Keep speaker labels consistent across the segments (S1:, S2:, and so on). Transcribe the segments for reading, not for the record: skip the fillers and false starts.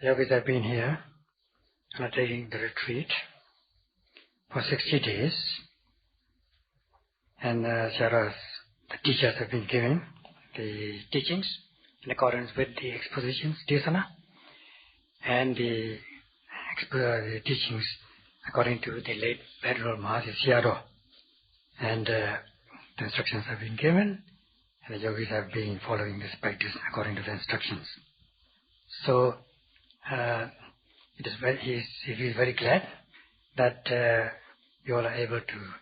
S1: Yogis have been here undertaking the retreat for 60 days, and the teachers have been giving the teachings in accordance with the expositions, desana, and the teachings according to the late Venerable Paṇḍitā Sayadaw. And the instructions have been given, and the yogis have been following this practice according to the instructions. So he is very glad that you all are able to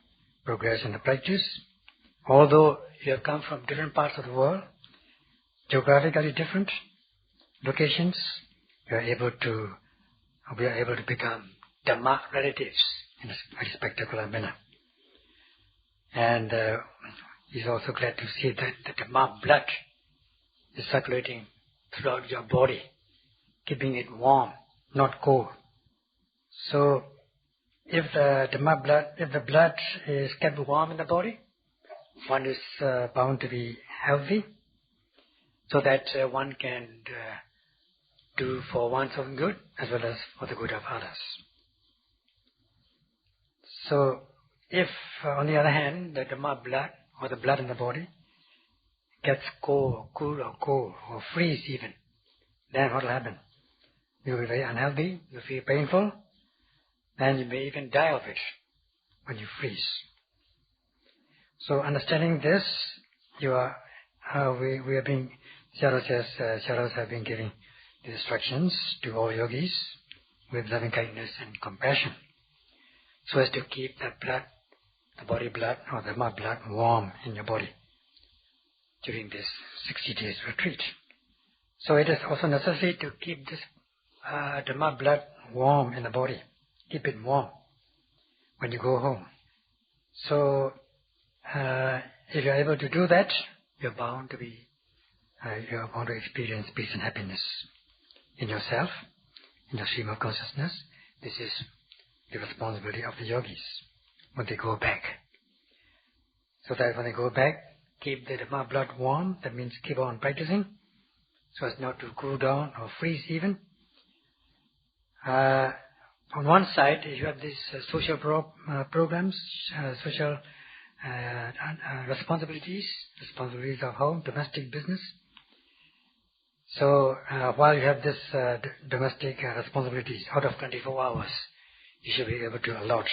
S1: progress in the practice. Although you have come from different parts of the world, geographically different locations, we are able to become Dhamma relatives in a very spectacular manner. And he's also glad to see that the Dhamma blood is circulating throughout your body, keeping it warm, not cold. So, if the blood is kept warm in the body, one is bound to be healthy, so that one can do for one's own good as well as for the good of others. So, if on the other hand the Dhamma blood or the blood in the body gets cool or freeze even, then what will happen? You will be very unhealthy, you will feel painful, and you may even die of it when you freeze. So understanding this, Sayadaws have been giving the instructions to all yogis with loving kindness and compassion, so as to keep the body blood or the Dhamma blood warm in your body during this 60 days retreat. So it is also necessary to keep this Dhamma blood warm in the body. Keep it warm when you go home. So if you are able to do that, you are bound to experience peace and happiness in yourself, in your stream of consciousness. This is the responsibility of the yogis when they go back. So that when they go back, keep the Dhamma blood warm. That means keep on practicing so as not to cool down or freeze even. On one side, you have these social programs, social responsibilities of home, domestic business. So while you have this domestic responsibilities, out of 24 hours, you should be able to allot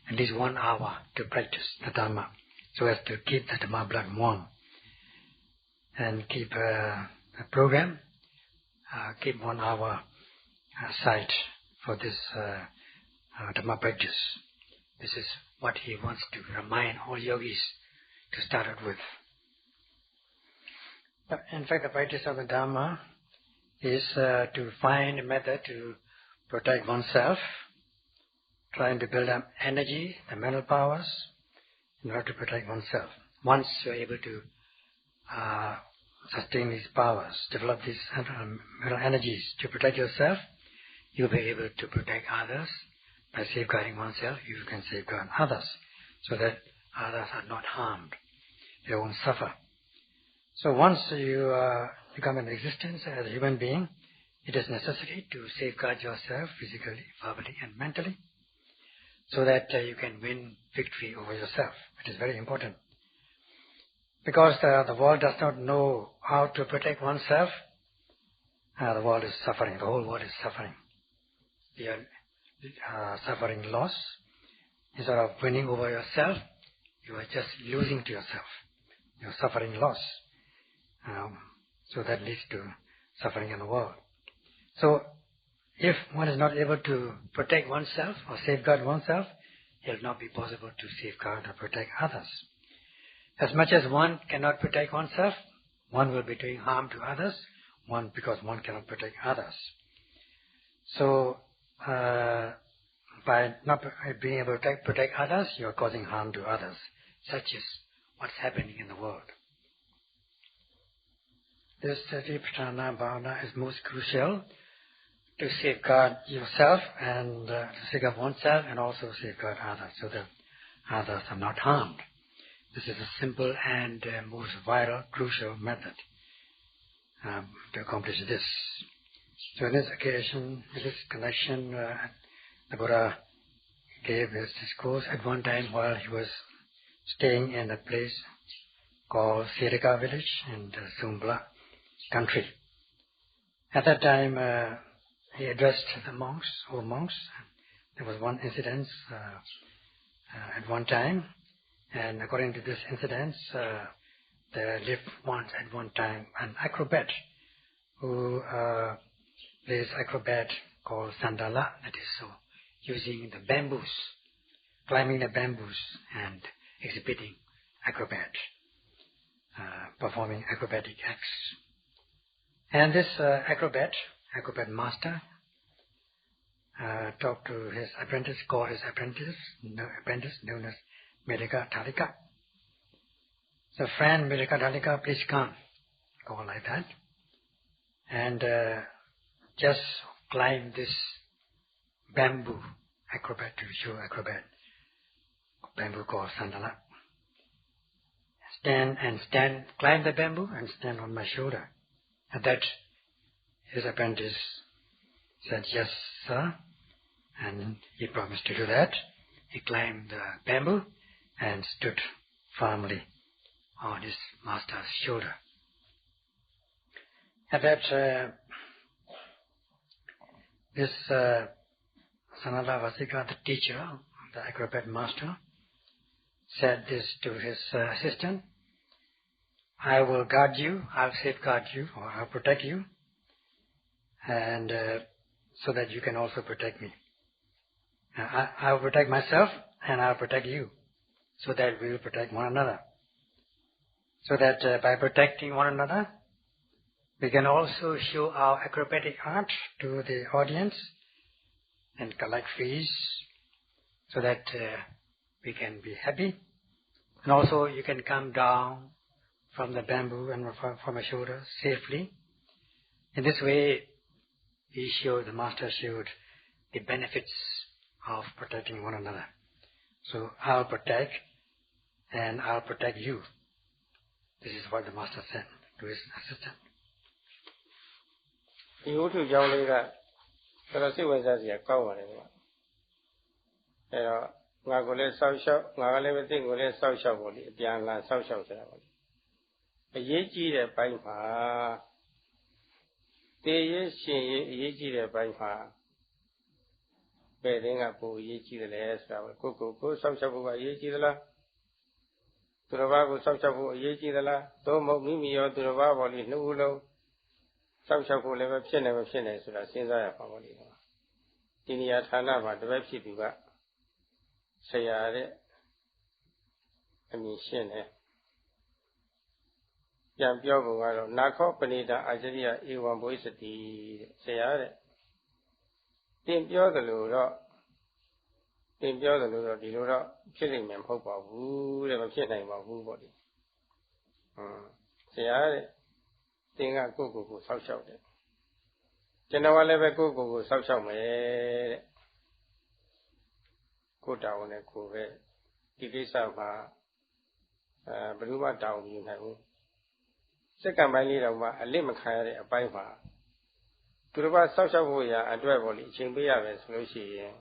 S1: at least 1 hour to practice the Dhamma, so as to keep the Dhamma blood warm. And keep a program, keep 1 hour aside for this Dhamma practice. This is what he wants to remind all yogis to start out with. In fact, the practice of the Dhamma is to find a method to protect oneself, trying to build up energy, the mental powers, in order to protect oneself. Once you are able to sustain these powers, develop these mental energies to protect yourself, you will be able to protect others. By safeguarding oneself, you can safeguard others, so that others are not harmed. They won't suffer. So once you become in existence as a human being, it is necessary to safeguard yourself physically, verbally and mentally, so that you can win victory over yourself. It is very important. Because the world does not know how to protect oneself, the world is suffering. The whole world is suffering. You are suffering loss. Instead of winning over yourself, you are just losing to yourself. You are suffering loss. So that leads to suffering in the world. So if one is not able to protect oneself or safeguard oneself, it will not be possible to safeguard or protect others. As much as one cannot protect oneself, one will be doing harm to others, because one cannot protect others. So by not being able to protect others, you are causing harm to others. Such is what's happening in the world. This Vipassana Bhavana is most crucial to safeguard yourself and to safeguard oneself and also safeguard others, so that others are not harmed. This is a simple and most vital, crucial method to accomplish this. So in this occasion, in this connection, the Buddha gave his discourse at one time while he was staying in a place called Sirika village in the Sumbla country. At that time, he addressed the monks, old monks. There was one incident at one time, and according to this incident, there lived once at one time an acrobat who plays acrobat called Sandala, that is so, using the bamboos, climbing the bamboos and exhibiting acrobat, performing acrobatic acts. And this acrobat master, talked to his apprentice, called his apprentice known as Medika Dhalika. So, friend Medika Dhalika, please come, call like that, and just climb this bamboo acrobat to show acrobat, bamboo called Sandala. Stand, climb the bamboo and stand on my shoulder. At that, his apprentice said, yes, sir, and he promised to do that. He climbed the bamboo and stood firmly on his master's shoulder. At that, this Sanala Vasika, the teacher, the acrobat master, said this to his assistant, I will guard you, I'll safeguard you, or I'll protect you, and so that you can also protect me. I'll protect myself and I'll protect you, so that we will protect one another. So that by protecting one another, we can also show our acrobatic art to the audience and collect fees, so that we can be happy. And also you can come down from the bamboo and from my shoulder safely. In this way, the master showed the benefits of protecting one another. So I'll protect and I'll protect you. This is what the master said to his assistant.
S2: ဒီဝတ္ထုကြောင့်လေးကတော်တော်စိတ်ဝင်စားစရာကောင်းပါတယ်ကွာအဲတော့ငါကိုလည်းစောက်ရှောက်ငါကလည်းမသိကိုလည်းစောက်ရှောက်ဖို့လေအပြန်လာစောက်ရှောက်ဆိုတာပေါ့လေအရေးကြီးတဲ့ဘိုင်းမှာတည်ရရှင်ရအရေးကြီးတဲ့ဘိုင်းမှာဘယ်တင်းကပိုအရေးကြီးတယ်လဲဆိုတာကိုစောက်ရှောက်ဖို့ကအရေးကြီးသလားသူတော်ဘာကိုစောက်ရှောက်ဖို့အရေးကြီးသလားသို့မဟုတ်မိမိရောသူတော်ဘာပေါ်လေနှစ်ဦးလုံးစောက်ရှောက်ဖို့လည်းပဲဖြစ်နေမဖြစ်နေဆိုတာစဉ်းစားရပါပေါ့လေဒီနေရာဌာနမှာတပည့်ဖြစ်သူကဆရာတဲ့အမည်ရှင်းတယ်ပြန်ပြောပုံကတော့နာခောပဏိတာအာချရိယဧဝံဘုစ္စတိတဲ့ဆရာတဲ့တင်ပြောသလိုတော့ဒီလိုတော့ဖြစ်နိုင်မှာမဟုတ်ပါဘူးတဲ့မဖြစ်နိုင်ပါဘူးပေါ့လေဆရာတဲ့သင်ကကိုယ့်ကိုယ်ဆောက်ရှောက်တယ်ကျွန်တော်ကလည်းပဲကိုယ့်ကိုယ်ဆောက်ရှောက်မယ်တဲ့ကိုယ်တောင်းနဲ့ကိုယ်ပဲဒီကိစ္စမှာဘယ်သူမှတောင်းမယူနိုင်ဘူးစက္ကန့်ပိုင်းလေးတော့မှအလစ်မခံရတဲ့အပိုင်းမှာသူတို့ကဆောက်ရှောက်ဖို့ရာအတွက်ပေါ့လေအချိန်ပေးရမယ်ဆိုလို့ရှိရင်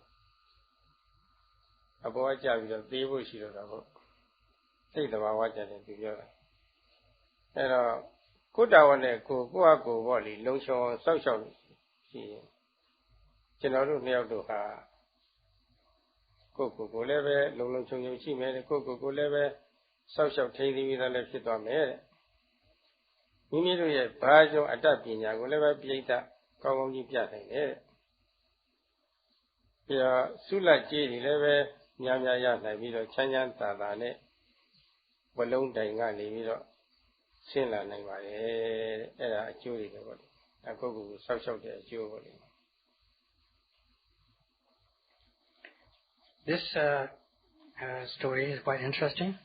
S2: အပေါ်ကကြပြီးတော့သေးဖို့ရှိတော့တာပေါ့စိတ်တဘာဝကြတယ်သူပြောတာအဲ့တော့ကိုယ်တော်နဲ့ကိုယ့်ဟာကိုယ်ပေါ့လေလုံချုံဆောက်ရှောက်ရှိရင်ကျွန်တော်တို့နှစ်ယောက်တို့ဟာကိုယ်လည်းပဲလုံချုံရှိမယ်တဲ့ကိုယ်လည်းပဲဆောက်ရှောက်ထိန်းသိမ်းပြီးသားလည်းဖြစ်သွားမယ်တဲ့မိမိတို့ရဲ့ဘာကြောင့်အတ္တပညာကိုလည်းပဲပြိဋ္ဌကောင်းကောင်းကြီးပြနိုင်တယ်တဲ့ပြီးတော့သုလကြေးတွေလည်းပဲများရနိုင်ပြီးတော့ချမ်းသာသာနဲ့ဝလုံးတိုင်ကနေပြီးတော့ဆင်းလာနိုင်ပါတယ်တဲ့အဲ့ဒါအကျိုးတွေပဲပေါ့လေအခုဆောက်ရှောက်တဲ့အကျိုးပေါ့လေ
S1: This story is quite interesting.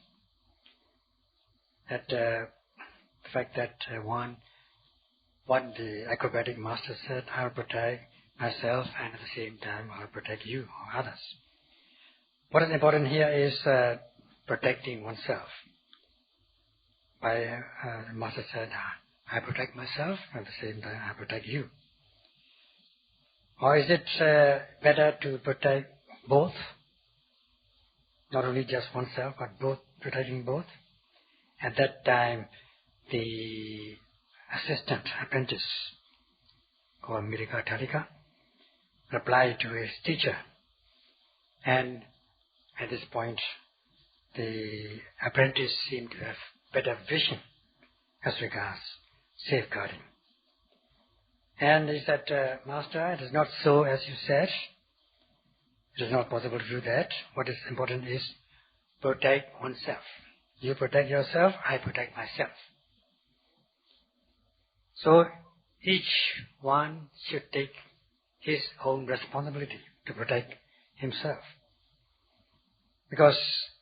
S1: That the fact that what the acrobatic master said, I'll protect myself and at the same time I'll protect you or others. What is important here is protecting oneself. The master said, I protect myself, at the same time I protect you. Or is it better to protect both? Not only just oneself, but both, protecting both? At that time, the assistant, apprentice, called Mirika Tarika, replied to his teacher. And at this point, the apprentice seemed to have better vision as regards safeguarding. And he said, Master, it is not so as you said. It is not possible to do that. What is important is protect oneself. You protect yourself, I protect myself. So each one should take his own responsibility to protect himself. Because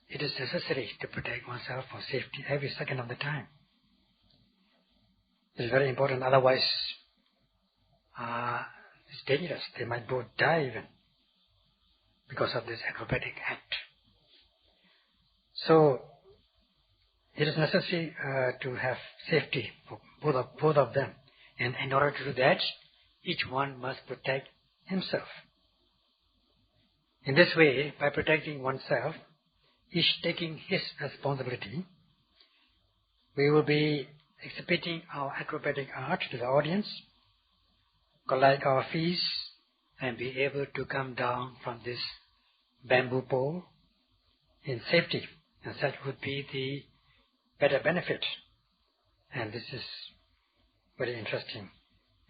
S1: it is necessary to protect oneself for safety every second of the time. It is very important, otherwise it's dangerous. They might both die even because of this acrobatic act. So it is necessary to have safety for both of them. And in order to do that, each one must protect himself. In this way, by protecting oneself, each taking his responsibility, we will be exhibiting our acrobatic art to the audience, collect our fees, and be able to come down from this bamboo pole in safety. And that would be the better benefit. And this is very interesting.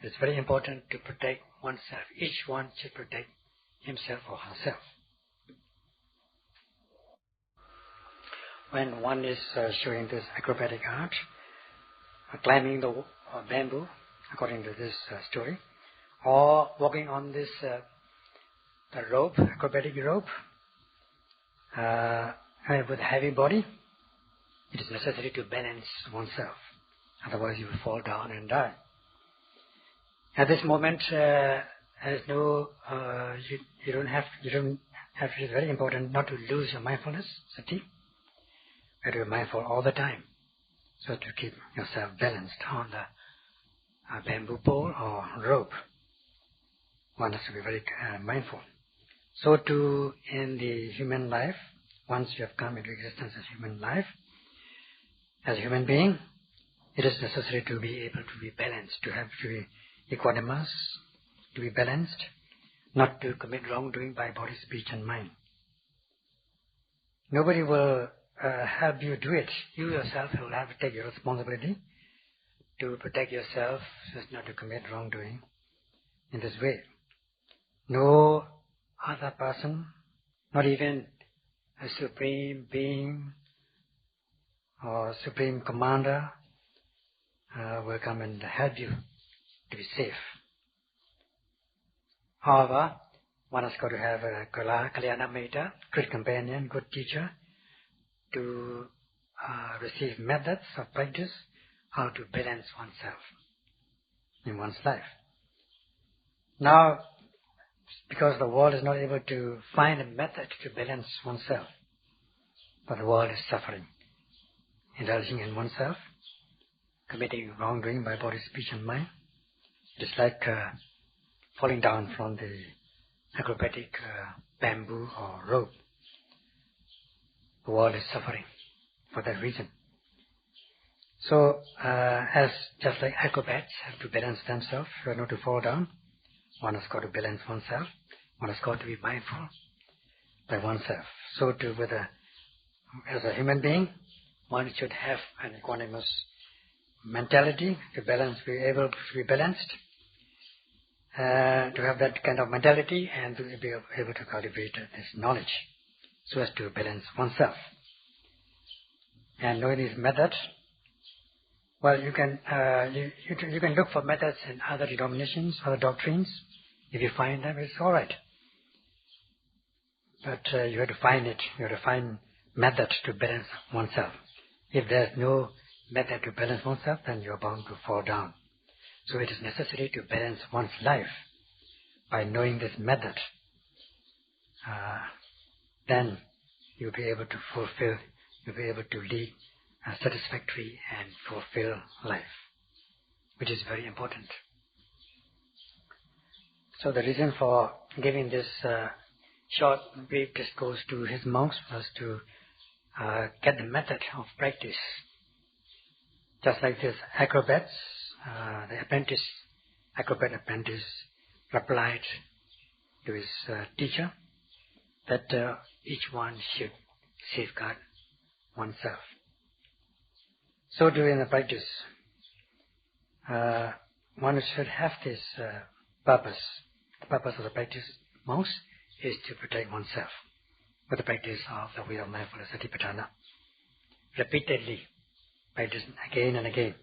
S1: It's very important to protect oneself. Each one should protect himself or herself. When one is showing this acrobatic art, climbing the bamboo, according to this story, or walking on this the rope, acrobatic rope, with a heavy body, it is necessary to balance oneself. Otherwise you will fall down and die. At this moment, there's no, you don't have, it is very important not to lose your mindfulness, sati. You have to be mindful all the time, so to keep yourself balanced on the bamboo pole or rope. One has to be very mindful. So too in the human life, once you have come into existence as human life, as a human being, it is necessary to be able to be balanced, to be equanimous, to be balanced, not to commit wrongdoing by body, speech and mind. Nobody will help you do it. You yourself will have to take your responsibility to protect yourself so as not to commit wrongdoing in this way. No other person, not even a supreme being or supreme commander will come and help you to be safe. However, one has got to have a kalyana metta, good companion, good teacher, to receive methods of practice, how to balance oneself in one's life. Now, because the world is not able to find a method to balance oneself, but the world is suffering, indulging in oneself, committing wrongdoing by body, speech and mind. It is like falling down from the acrobatic bamboo or rope. The world is suffering for that reason. So, as just like acrobats have to balance themselves, not to fall down, one has got to balance oneself. One has got to be mindful by oneself. So too, as a human being, one should have an equanimous mentality to be able to be balanced, to have that kind of mentality and to be able to cultivate this knowledge so as to balance oneself. And knowing these methods, well, you can look for methods in other denominations, other doctrines. If you find them, it's all right. But you have to find it. You have to find methods to balance oneself. If there's no method to balance oneself, then you're bound to fall down. So it is necessary to balance one's life by knowing this method. Then you'll be able to fulfill, you'll be able to lead a satisfactory and fulfilled life, which is very important. So the reason for giving this short, brief discourse to his monks was to get the method of practice. Just like this acrobats, the acrobat apprentice replied to his teacher that each one should safeguard oneself. So during the practice, one should have this purpose. The purpose of the practice, monks, is to protect oneself with the practice of the way of mindfulness, Satipatthana. Repeatedly, practice again and again,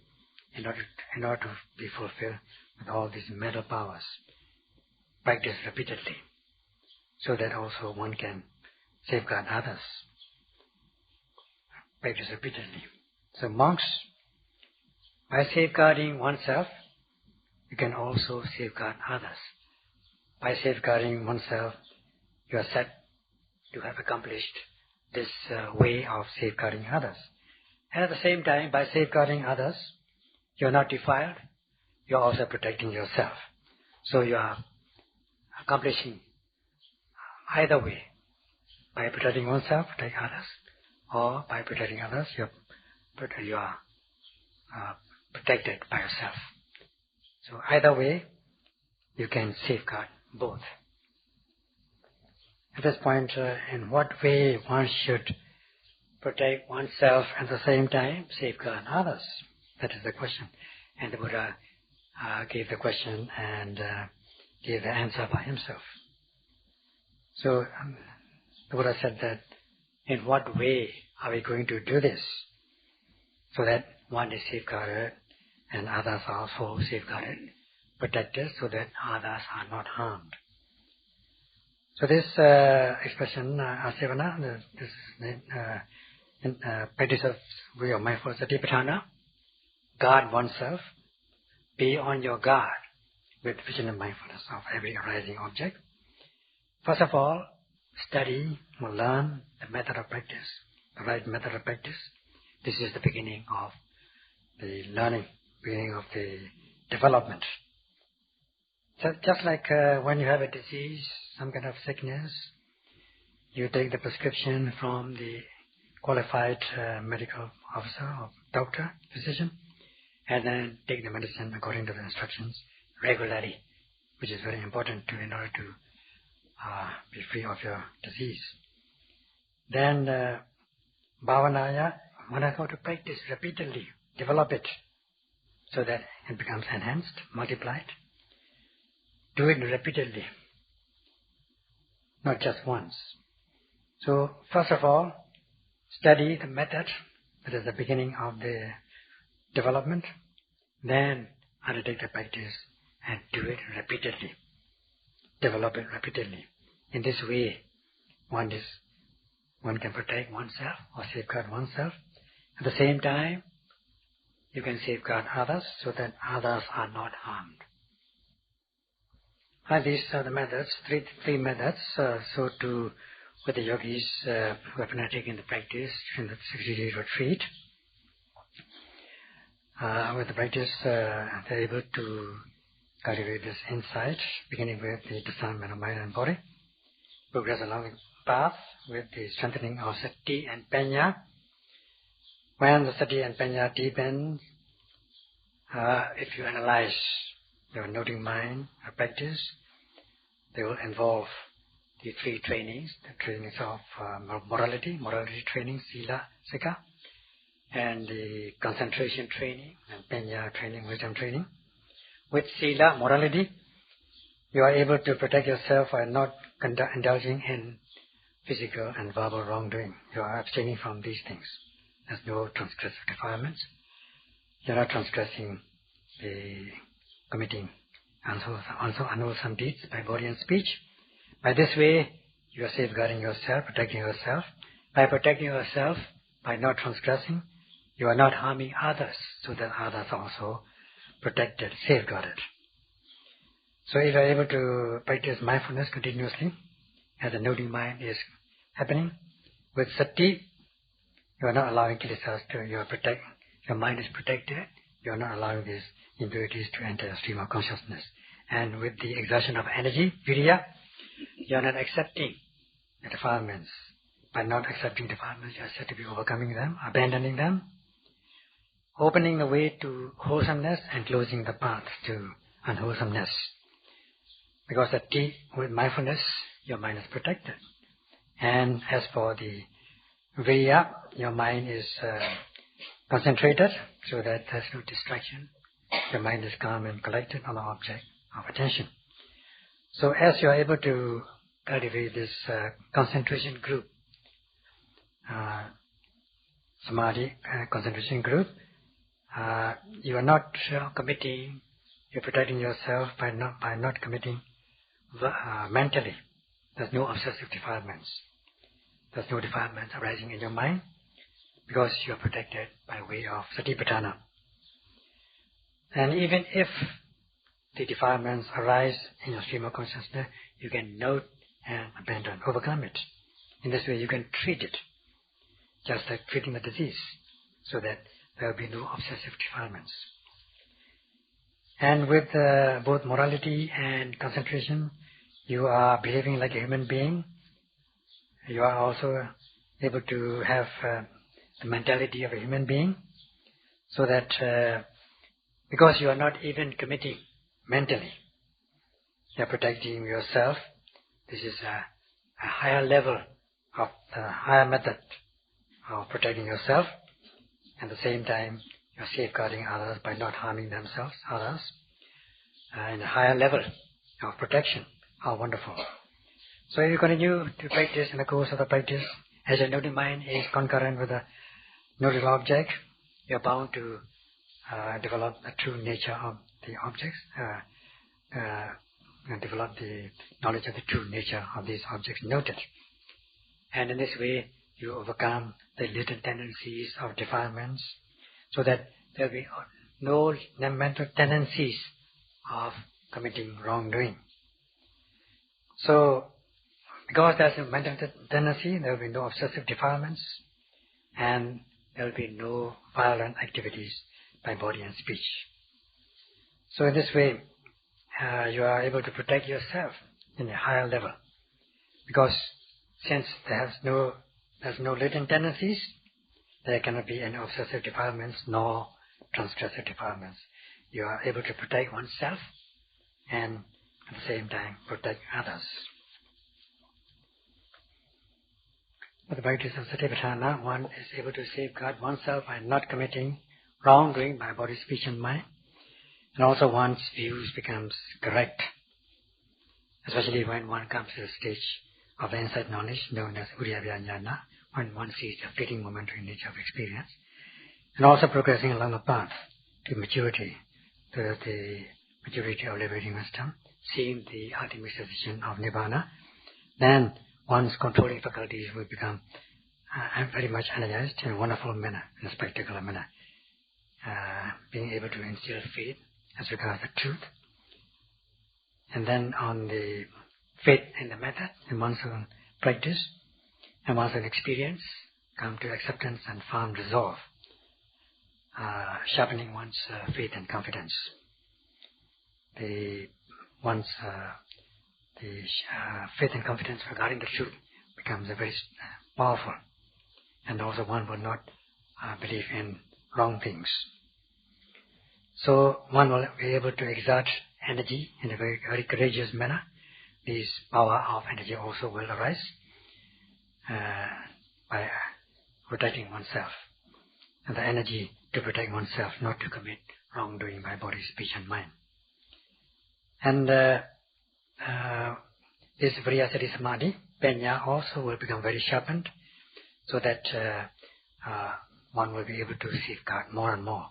S1: in order to be fulfilled with all these mental powers. Practice repeatedly, so that also one can safeguard others. Practice repeatedly. So monks, by safeguarding oneself, you can also safeguard others. By safeguarding oneself, you are said to have accomplished this way of safeguarding others. And at the same time, by safeguarding others, you are not defiled, you are also protecting yourself. So you are accomplishing either way. By protecting oneself, protect others, or by protecting others, you are protected by yourself. So either way, you can safeguard both. At this point, in what way one should protect oneself and at the same time safeguard others? That is the question. And the Buddha gave the question and gave the answer by himself. So the Buddha said that, in what way are we going to do this so that one is safeguarded and others are also safeguarded, protected, so that others are not harmed? So this expression, asevana, this is practice of way of mindfulness, Satipatthana, guard oneself, be on your guard with vision and mindfulness of every arising object. First of all, study or learn the method of practice, the right method of practice. This is the beginning of the learning, beginning of the development. Just like when you have a disease, some kind of sickness, you take the prescription from the qualified medical officer or doctor, physician, and then take the medicine according to the instructions regularly, which is very important in order to be free of your disease. Then bhavanaya, one has got to practice repeatedly, develop it, so that it becomes enhanced, multiplied. Do it repeatedly, not just once. So first of all, study the method, that is the beginning of the development, then undertake the practice and do it repeatedly. Develop it repeatedly. In this way, one can protect oneself or safeguard oneself. At the same time, you can safeguard others so that others are not harmed. And these are the methods, three methods. So too, with the yogis who have been taking the practice in the 60-day retreat, with the practice, they're able to cultivate this insight, beginning with the discernment of mind and body, progress along the path with the strengthening of sati and panya. When the sati and panya deepen, if you analyze your noting mind or practice, they will involve the three trainings, the trainings of morality training, sila, sikha, and the concentration training, and panya training, wisdom training. With sila, morality, you are able to protect yourself by not indulging in physical and verbal wrongdoing. You are abstaining from these things. There's no transgressive defilements. You are not transgressing committing unwholesome deeds by body and speech. By this way, you are safeguarding yourself, protecting yourself. By protecting yourself, by not transgressing, you are not harming others, so that others are also protected, safeguarded. So if you are able to practice mindfulness continuously, as the noting mind is happening, with sati, you are not allowing kilesas your mind is protected, you are not allowing these impurities to enter the stream of consciousness. And with the exertion of energy, viriya, you are not accepting the defilements. By not accepting defilements, you are said to be overcoming them, abandoning them, opening the way to wholesomeness and closing the path to unwholesomeness. Because with mindfulness, your mind is protected. And as for the viriya, your mind is concentrated so that there's no distraction. Your mind is calm and collected on the object of attention. So as you are able to cultivate this concentration group, samadhi concentration group, you are not committing, you're protecting yourself by not committing mentally. There's no obsessive defilements. There's no defilements arising in your mind because you are protected by way of satipatthana. And even if the defilements arise in your stream of consciousness, you can note and abandon, overcome it. In this way you can treat it, just like treating the disease, so that there will be no obsessive defilements. And with both morality and concentration, you are behaving like a human being. You are also able to have the mentality of a human being, so that because you are not even committing mentally, you are protecting yourself. This is a higher level of the higher method of protecting yourself. At the same time, you are safeguarding others by not harming themselves, others, in a higher level of protection. How wonderful. So you continue to practice in the course of the practice. As your noted mind is concurrent with the noted object, you are bound to develop the true nature of the objects, and develop the knowledge of the true nature of these objects noted. And in this way, you overcome the latent tendencies of defilements, so that there will be no mental tendencies of committing wrongdoing. So, because there is a mental tendency, there will be no obsessive defilements, and there will be no violent activities by body and speech. So in this way, you are able to protect yourself in a higher level, because since there's no latent tendencies, there cannot be any obsessive defilements nor transgressive defilements. You are able to protect oneself and at the same time protect others. With the practice of satipatthana, one is able to safeguard oneself by not committing wrongdoing by body, speech and mind. And also one's views becomes correct, especially when one comes to the stage of insight knowledge known as Uddiyabhya Jnana, when one sees the fleeting momentary nature of experience, and also progressing along the path to maturity, to the maturity of liberating wisdom, seeing the ultimate cessation of Nibbana, then one's controlling faculties will become very much energized in a wonderful manner, in a spectacular manner, being able to instill faith as regards the truth, and then on the faith in the method, in one's own practice, and one's own experience, come to acceptance and firm resolve, sharpening one's faith and confidence. The faith and confidence regarding the truth becomes very powerful, and also one will not believe in wrong things. So one will be able to exert energy in a very, very courageous manner. This power of energy also will arise by protecting oneself, and the energy to protect oneself, not to commit wrongdoing by body, speech and mind. And this Vipassana Samadhi, Panya, also will become very sharpened, so that one will be able to safeguard more and more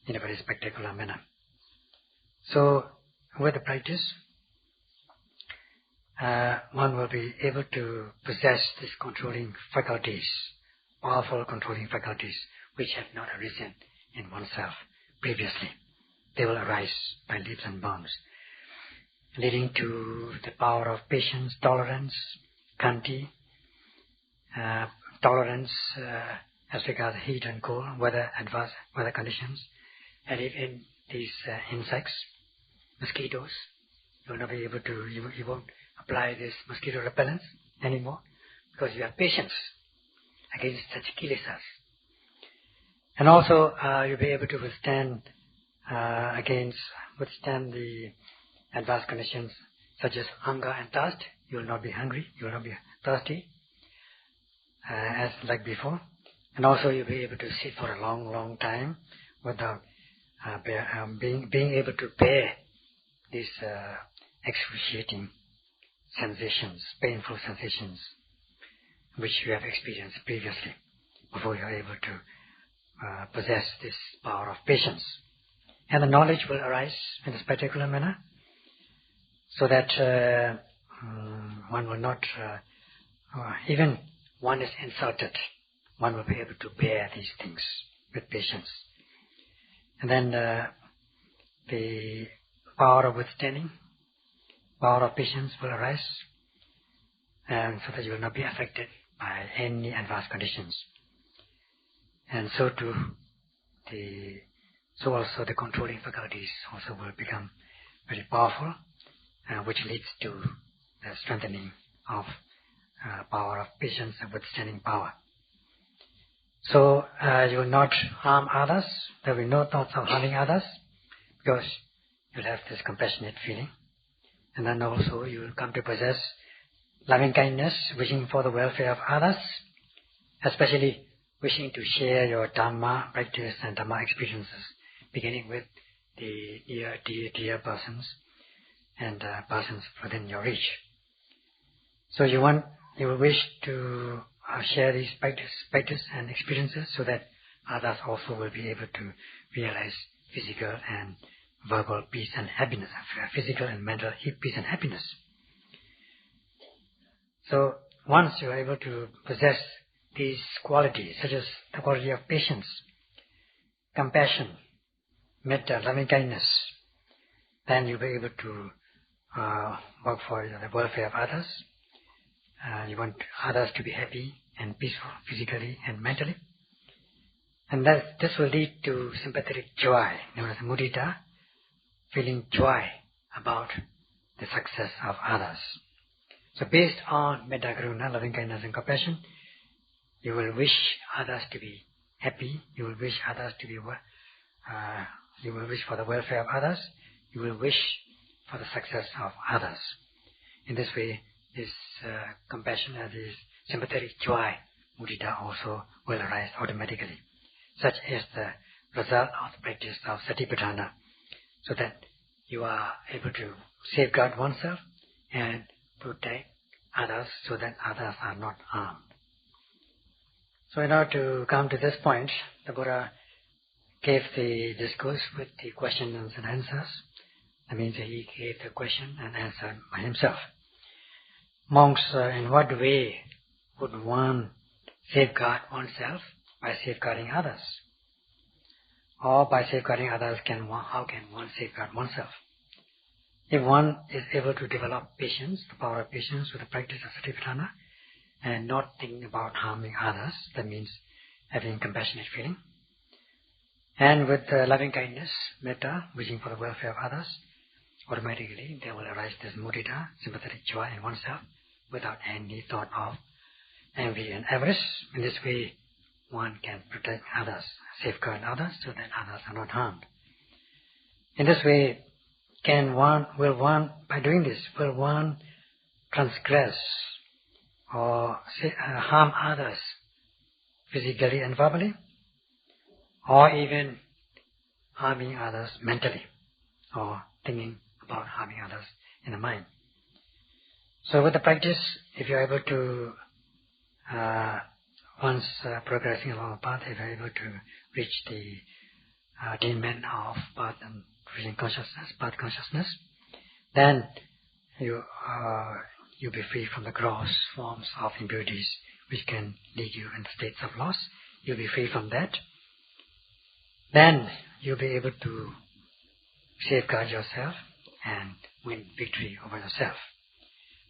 S1: in a very spectacular manner. So, with the practice, one will be able to possess these controlling faculties, powerful controlling faculties, which have not arisen in oneself previously. They will arise by leaps and bounds, leading to the power of patience, tolerance, khanti, tolerance as regards heat and cold, weather, adverse weather conditions, and even these insects, mosquitoes. You will not be able to, you won't apply this mosquito repellent anymore because you have patience against such kilesas. And also you'll be able to withstand the adverse conditions such as hunger and thirst. You will not be hungry, you will not be thirsty as like before. And also you'll be able to sit for a long, long time without being able to bear these excruciating sensations, painful sensations, which you have experienced previously, before you are able to possess this power of patience. And the knowledge will arise in this particular manner, so that one will not, even one is insulted, one will be able to bear these things with patience. And then the power of withstanding, power of patience will arise, and so that you will not be affected by any adverse conditions. And so too, also the controlling faculties also will become very powerful, which leads to the strengthening of power of patience and withstanding power. So you will not harm others. There will be no thoughts of harming others, because you will have this compassionate feeling. And then also you will come to possess loving kindness, wishing for the welfare of others, especially wishing to share your Dhamma practice and Dhamma experiences, beginning with the dear persons and persons within your reach. So you will wish to share these practice and experiences, so that others also will be able to realize physical and verbal peace and happiness, physical and mental peace and happiness. So once you are able to possess these qualities, such as the quality of patience, compassion, metta, loving kindness, then you'll be able to work for the welfare of others. You want others to be happy and peaceful physically and mentally. And this will lead to sympathetic joy, known as mudita, feeling joy about the success of others. So based on metta, karuna, loving kindness and compassion, you will wish others to be happy, you will wish others to be you will wish for the welfare of others, you will wish for the success of others. In this way, this compassion and this sympathetic joy, mudita, also will arise automatically. Such is the result of the practice of satipatthana, so that you are able to safeguard oneself and protect others, so that others are not harmed. So in order to come to this point, the Buddha gave the discourse with the questions and answers. That means he gave the question and answered by himself. Monks, in what way would one safeguard oneself? By safeguarding others. Or by safeguarding others, how can one safeguard oneself? If one is able to develop patience, the power of patience with the practice of satipatthana, and not thinking about harming others, that means having compassionate feeling, and with loving kindness, metta, wishing for the welfare of others, automatically there will arise this mudita, sympathetic joy in oneself, without any thought of envy and avarice. In this way, one can protect others, safeguard others, so that others are not harmed. In this way, by doing this, will one transgress or harm others physically and verbally, or even harming others mentally, or thinking about harming others in the mind? So with the practice, if you are able to, once progressing along the path, if you are able to reach the attainment of path and vision consciousness, path consciousness, then you'll be free from the gross forms of impurities which can lead you into states of loss. You'll be free from that. Then you'll be able to safeguard yourself and win victory over yourself.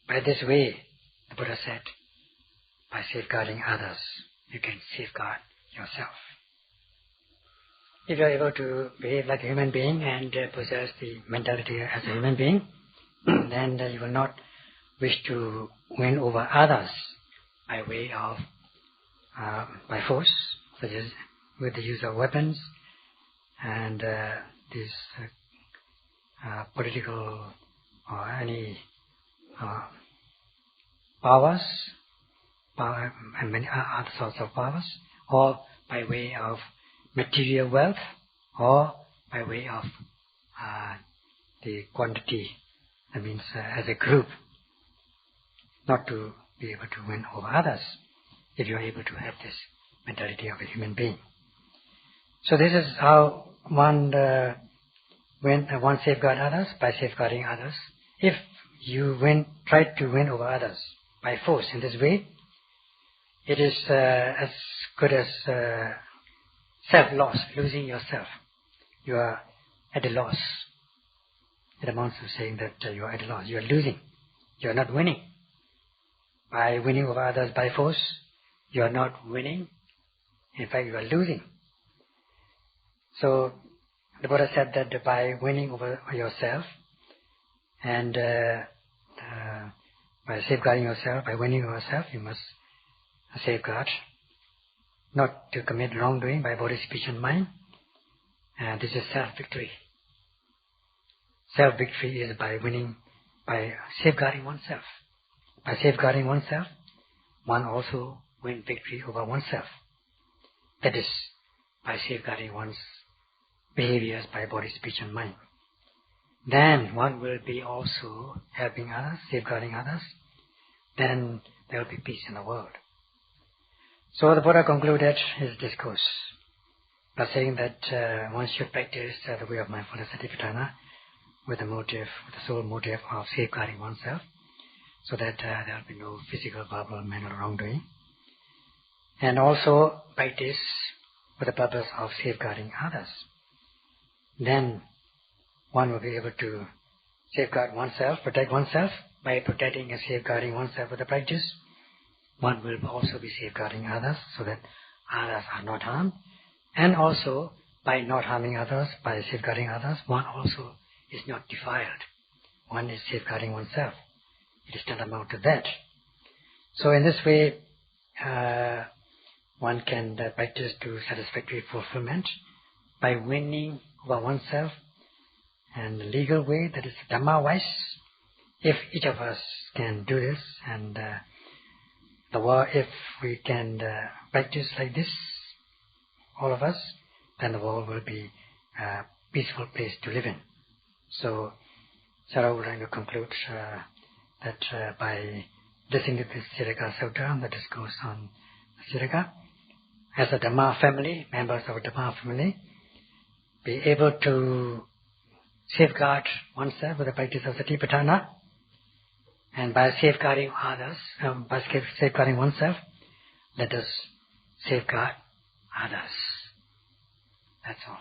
S1: By this way, the Buddha said, by safeguarding others, you can safeguard yourself. If you are able to behave like a human being and possess the mentality as a human being, then you will not wish to win over others by way of, by force, such as with the use of weapons and these political or any powers, and many other sorts of powers, or by way of material wealth, or by way of the quantity, that means as a group, not to be able to win over others if you are able to have this mentality of a human being. So this is how one safeguard others, by safeguarding others. If you try to win over others by force in this way, it is as good as self-loss, losing yourself. You are at a loss. It amounts to saying that you are at a loss. You are losing. You are not winning. By winning over others by force, you are not winning. In fact, you are losing. So the Buddha said that by winning over yourself and by safeguarding yourself, by winning over yourself, you must safeguard not to commit wrongdoing by body, speech and mind. This is self-victory. Self-victory is by safeguarding oneself. By safeguarding oneself, one also wins victory over oneself. That is, by safeguarding one's behaviors by body, speech and mind. Then one will be also helping others, safeguarding others. Then there will be peace in the world. So the Buddha concluded his discourse by saying that one should practice the way of mindfulness Satipatthana with the sole motive of safeguarding oneself, so that there will be no physical, verbal, mental wrongdoing. And also practice with the purpose of safeguarding others. Then one will be able to safeguard oneself, protect oneself. By protecting and safeguarding oneself with the practice, one will also be safeguarding others so that others are not harmed. And also, by not harming others, by safeguarding others, one also is not defiled. One is safeguarding oneself. It is tantamount to that. So in this way, one can practice to satisfactory fulfillment by winning over oneself and the legal way, that is Dhamma-wise. If each of us can do this, and if we can practice like this, all of us, then the world will be a peaceful place to live in. So, Sayadaw would like to conclude that by listening to this Siraka Sutta, the discourse on Siraka, as a Dhamma family, members of a Dhamma family, be able to safeguard oneself with the practice of Satipatthana, and by safeguarding others, by safeguarding oneself, let us safeguard others. That's all.